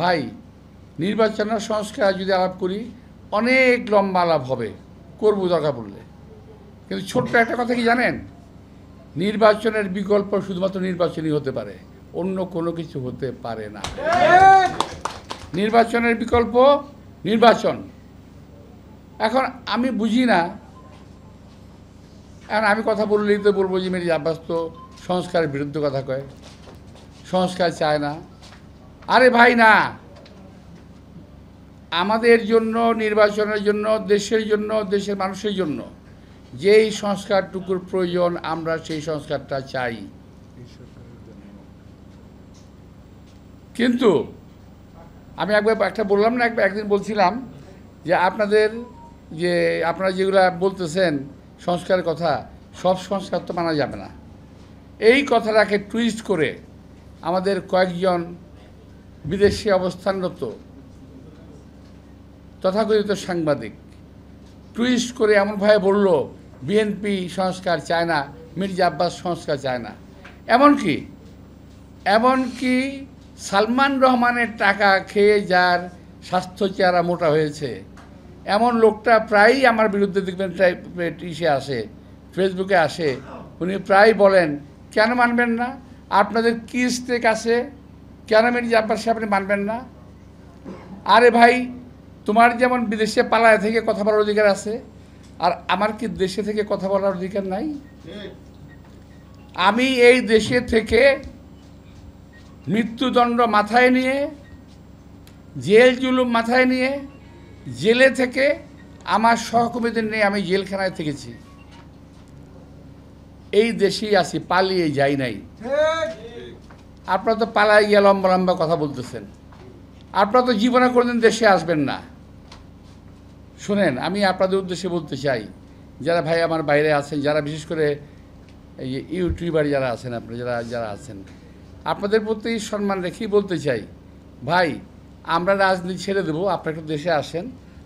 ভাই নির্বাচনের সংস্কার যদি আলাপ করি অনেক লম্বা আলাপ হবে, করবো দরকার পড়লে। কিন্তু ছোট্ট একটা কথা কি জানেন, নির্বাচনের বিকল্প শুধুমাত্র নির্বাচনই হতে পারে, অন্য কোনো কিছু হতে পারে না। নির্বাচনের বিকল্প নির্বাচন। এখন আমি বুঝি না, এখন আমি কথা বললেই তো বলবো যে মির্জা আব্বাস তো সংস্কারের বিরুদ্ধে কথা কয়, সংস্কার চায় না। আরে ভাই না, আমাদের জন্য, নির্বাচনের জন্য, দেশের জন্য, দেশের মানুষের জন্য যেই সংস্কারটুকুর প্রয়োজন আমরা সেই সংস্কারটা চাই। কিন্তু আমি একবার একটা বললাম না, একদিন বলছিলাম যে আপনারা যেগুলো বলতেছেন সংস্কারের কথা, সব সংস্কার তো মানা যাবে না। এই কথাটাকে টুইস্ট করে আমাদের কয়েকজন বিদেশে অবস্থানরত তথাকথিত সাংবাদিক টুইস্ট করে এমনভাবে বলল বিএনপি সংস্কার চায় না, মির্জা আব্বাস সংস্কার চায় না। এমনকি সালমান রহমানের টাকা খেয়ে যার স্বাস্থ্য চেহারা মোটা হয়েছে এমন লোকটা প্রায়ই আমার বিরুদ্ধে দেখবেন আসে, ফেসবুকে আসে, উনি প্রায় বলেন কেন মানবেন না, আপনাদের কি স্টেক আছে, কেন মির্জা আব্বাস আপনি মানবেন না? আরে ভাই, তোমার যেমন বিদেশে পালায় থেকে কথা বলার অধিকার আছে, আর আমার কি দেশে থেকে কথা বলার অধিকার নাই? আমি এই দেশে থেকে মৃত্যুদণ্ড মাথায় নিয়ে, জেল জুলুম মাথায় নিয়ে, জেলে থেকে আমার সহকর্মীদের নিয়ে আমি জেলখানায় থেকেছি। এই দেশেই আছি, পালিয়ে যাই নাই। আপনারা তো পালায় গিয়ে লম্বা লম্বা কথা বলতেছেন, আপনারা তো জীবনে কোনোদিন দেশে আসবেন না। শুনেন, আমি আপনাদের উদ্দেশ্যে বলতে চাই, যারা ভাই আমার বাইরে আছেন, যারা বিশেষ করে এই ইউটিউবার যারা আছেন, আপনারা যারা আছেন, আপনাদের প্রতি সম্মান রেখেই বলতে চাই, ভাই আমরা রাজনীতি ছেড়ে দেবো, আপনারা একটু দেশে আসেন।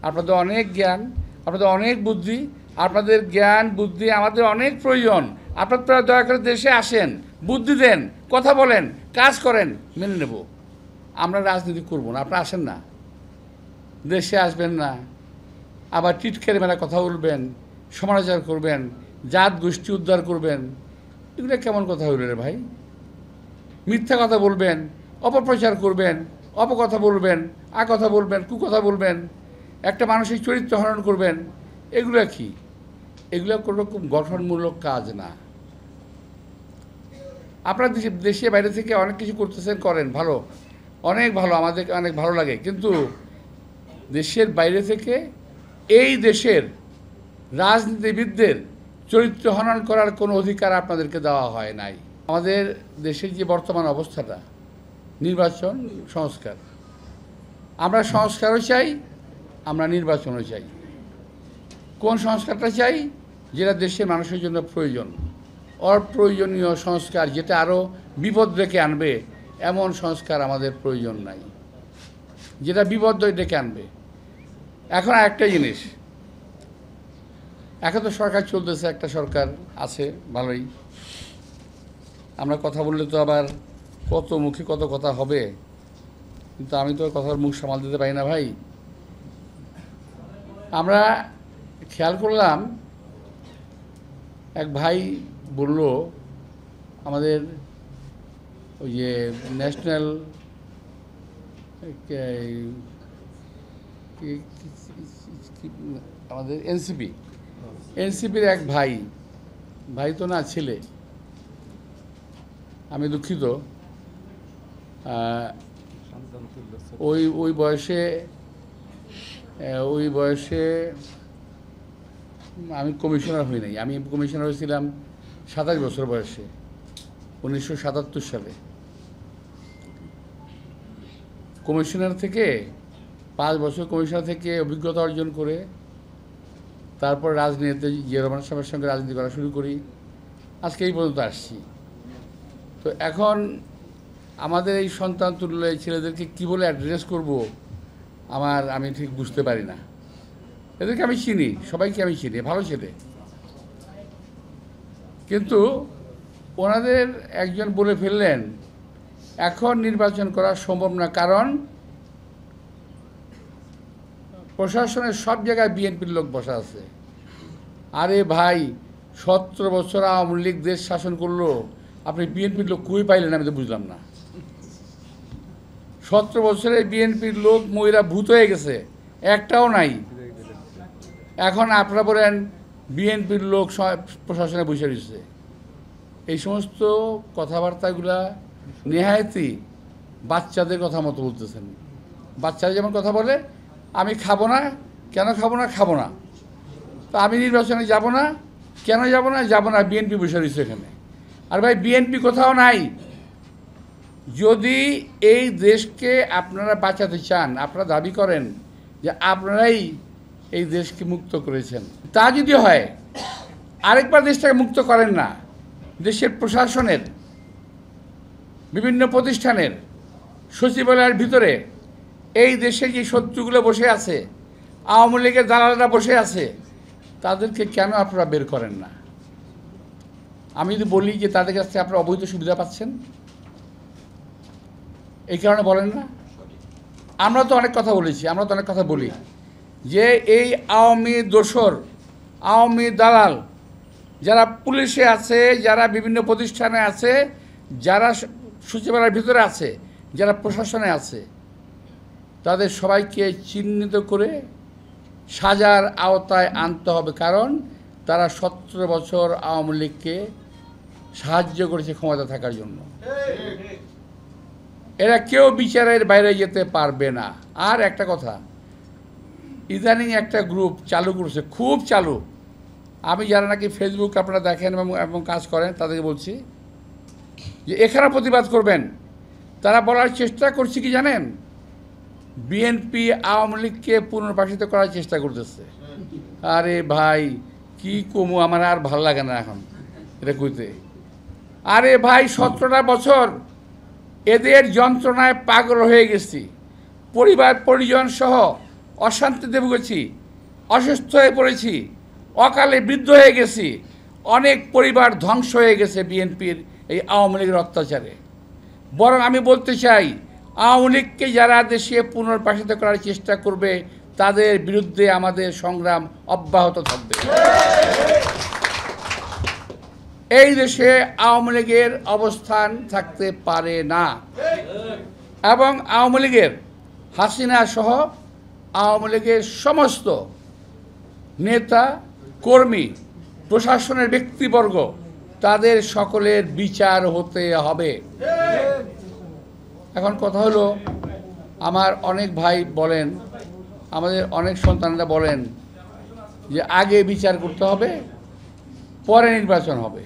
আপনাদের অনেক জ্ঞান, আপনাদের অনেক বুদ্ধি, আপনাদের জ্ঞান বুদ্ধি আমাদের অনেক প্রয়োজন। আপনারা দয়া করে দেশে আসেন, বুদ্ধি দেন, কথা বলেন, কাজ করেন, মেনে নেব। আমরা রাজনীতি করব না, আপনারা আসেন না, দেশে আসবেন না, আবার টিটকের মেলা কথা বলবেন, সমালোচনা করবেন, জাত গোষ্ঠী উদ্ধার করবেন। এগুলো কেমন কথা হইল রে ভাই? মিথ্যা কথা বলবেন, অপপ্রচার করবেন, অপকথা বলবেন, কথা বলবেন, কুকথা বলবেন, একটা মানসিক চরিত্র হরণ করবেন। এগুলো কি? এগুলো কোনো রকম গঠনমূলক কাজ না। আপনারা দেশে বাইরে থেকে অনেক কিছু করতেছেন, করেন, ভালো, অনেক ভালো, আমাদের অনেক ভালো লাগে। কিন্তু দেশের বাইরে থেকে এই দেশের রাজনীতিবিদদের চরিত্র হনন করার কোনো অধিকার আপনাদেরকে দেওয়া হয় নাই। আমাদের দেশের যে বর্তমান অবস্থাটা, নির্বাচন সংস্কার, আমরা সংস্কারও চাই, আমরা নির্বাচনও চাই। কোন সংস্কারটা চাই? যেটা দেশের মানুষের জন্য প্রয়োজন। অপ্রয়োজনীয় সংস্কার যেটা আরও বিপদ ডেকে আনবে এমন সংস্কার আমাদের প্রয়োজন নাই, যেটা বিপদ ডেকে আনবে। এখন আরেকটা জিনিস, এখন তো সরকার চলতেছে, একটা সরকার আছে ভালোই, আমরা কথা বললে তো আবার কত মুখে কত কথা হবে, কিন্তু আমি তো কথার মুখ সামাল দিতে পারি না ভাই। আমরা খেয়াল করলাম, এক ভাই বলল আমাদের ওই যে ন্যাশনাল আমাদের এনসিপির এক ভাই তো না, ছেলে, আমি দুঃখিত, ওই বয়সে আমি কমিশনার হই নাই। আমি কমিশনার হয়েছিলাম 27 বছর বয়সে, 1977 সালে। কমিশনার থেকে 5 বছর কমিশনার থেকে অভিজ্ঞতা অর্জন করে তারপর রাজনীতিতে জিয়া রহমান সাহেবের সঙ্গে রাজনীতি করা শুরু করি, আজকে এই পর্যন্ত আসছি। তো এখন আমাদের এই সন্তান তুল্য এই ছেলেদেরকে কী বলে অ্যাড্রেস করব আমি ঠিক বুঝতে পারি না। এদেরকে আমি চিনি, সবাইকে আমি চিনি, ভালো ছেলে, কিন্তু ওনাদের একজন বলে ফেললেন এখন নির্বাচন করা সম্ভব না, কারণ প্রশাসনের সব জায়গায় বিএনপির লোক বসা আছে। আরে ভাই 17 বছর আওয়ামী লীগ দেশ শাসন করলো, আপনি বিএনপির লোক কই পাইলেন আমি তো বুঝলাম না। 17 বছরে বিএনপির লোক মহিলা ভূত হয়ে গেছে, একটাও নাই। এখন আপনারা বলেন বিএনপির লোক প্রশাসনে বসে রয়েছে। এই সমস্ত কথাবার্তাগুলা নেহায়েতই বাচ্চাদের কথা মতো বলতেছেন। বাচ্চারা যেমন কথা বলে, আমি খাবো না, কেন খাবো না, খাবো না, তো আমি নির্বাচনে যাব না, কেন যাব না, যাব না, বিএনপি বসে রয়েছে এখানে। আর ভাই বিএনপি কোথাও নাই। যদি এই দেশকে আপনারা বাঁচাতে চান, আপনারা দাবি করেন যে আপনারাই এই দেশকে মুক্ত করেছেন, তা যদি হয় আরেকবার দেশটাকে মুক্ত করেন না। দেশের প্রশাসনের বিভিন্ন প্রতিষ্ঠানের সচিবালয়ের ভিতরে এই দেশে যে শত্রুগুলো বসে আছে, আওয়ামী লীগের দালালরা বসে আছে, তাদেরকে কেন আপনারা বের করেন না? আমি যদি বলি যে তাদের কাছ থেকে আপনারা অবৈধ সুবিধা পাচ্ছেন, এই কারণে বলেন না? আমরা তো অনেক কথা বলেছি, আমরা তো অনেক কথা বলি যে এই আওয়ামী দোসর, আওয়ামী দালাল যারা পুলিশে আছে, যারা বিভিন্ন প্রতিষ্ঠানে আছে, যারা সচিবালয়ের ভিতরে আছে, যারা প্রশাসনে আছে, তাদের সবাইকে চিহ্নিত করে সাজার আওতায় আনতে হবে। কারণ তারা 17 বছর আওয়ামী লীগকে সাহায্য করেছে ক্ষমতা থাকার জন্য। এরা কেউ বিচারের বাইরে যেতে পারবে না। আর একটা কথা, ইদানিং একটা গ্রুপ চালু করছে, খুব চালু। আমি যারা নাকি ফেসবুক আপনারা দেখেন এবং কাজ করেন তাদেরকে বলছি যে এখানে প্রতিবাদ করবেন। তারা বলার চেষ্টা করছে কি জানেন, বিএনপি আওয়ামী লীগকে পুনর্বাসিত করার চেষ্টা করতেছে। আরে ভাই কি কমু, আমার আর ভালো লাগে না এখন এটা কইতে। আরে ভাই 17টা বছর এদের যন্ত্রণায় পাগল হয়ে গেছি, পরিবার পরিজন সহ অশান্তিতে ভুগেছি, অসুস্থ হয়ে পড়েছি, অকালে বৃদ্ধ হয়ে গেছি। অনেক পরিবার ধ্বংস হয়ে গেছে বিএনপির এই আওয়ামী লীগের অত্যাচারে। বরং আমি বলতে চাই, আওয়ামী লীগকে যারা দেশে পুনর্বাসিত করার চেষ্টা করবে তাদের বিরুদ্ধে আমাদের সংগ্রাম অব্যাহত থাকবে। এই দেশে আওয়ামী লীগের অবস্থান থাকতে পারে না। এবং আওয়ামী লীগের হাসিনা সহ আওয়ামী লীগের সমস্ত নেতা কর্মী, প্রশাসনের ব্যক্তিবর্গ, তাদের সকলের বিচার হতে হবে। এখন কথা হলো, আমার অনেক ভাই বলেন, আমাদের অনেক সন্তানরা বলেন যে আগে বিচার করতে হবে, পরে নির্বাচন হবে।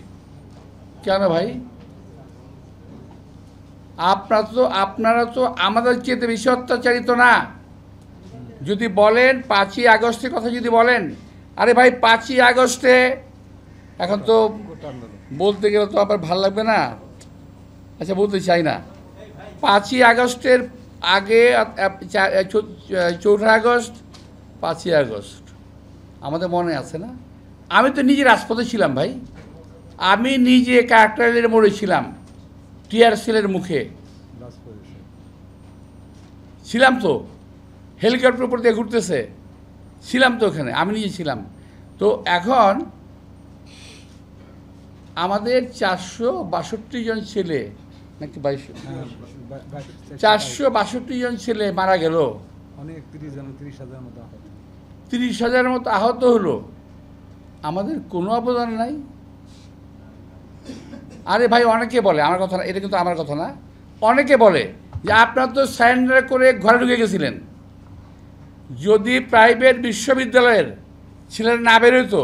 কেন ভাই? আপনারা তো আমাদের চেয়ে বেশি অত্যাচারিত না। যদি বলেন 5ই আগস্টের কথা যদি বলেন, আরে ভাই 5ই আগস্টে, এখন তো বলতে গেলে তো আবার ভাল লাগবে না, আচ্ছা বলতে চাই না। 5ই আগস্টের আগে 4 আগস্ট, 5ই আগস্ট আমাদের মনে আছে না? আমি তো নিজে রাজপথে ছিলাম ভাই, আমি নিজে কাকরাইলের মোড়ে ছিলাম, টিয়ার সেলের মুখে ছিলাম, তো হেলিকপ্টার উপর দিয়ে ঘুরতেছে, ছিলাম তো ওখানে, আমি নিজে ছিলাম। তো এখন আমাদের 462 জন ছেলে নাকি 462 জন ছেলে মারা গেল, 30,000 মতো আহত হলো। আমাদের কোনো অবদান নাই। আরে ভাই অনেকে বলে, আমার কথা না, এটা কিন্তু আমার কথা না, অনেকে বলে যে আপনারা তো সারেন্ডার করে ঘরে ঢুকে গেছিলেন। যদি প্রাইভেট বিশ্ববিদ্যালয়ের ছেলেরা না বেরোতো,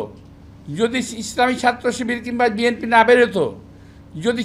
যদি ইসলামী ছাত্র শিবির কিংবা বিএনপি না বেরোতো, যদি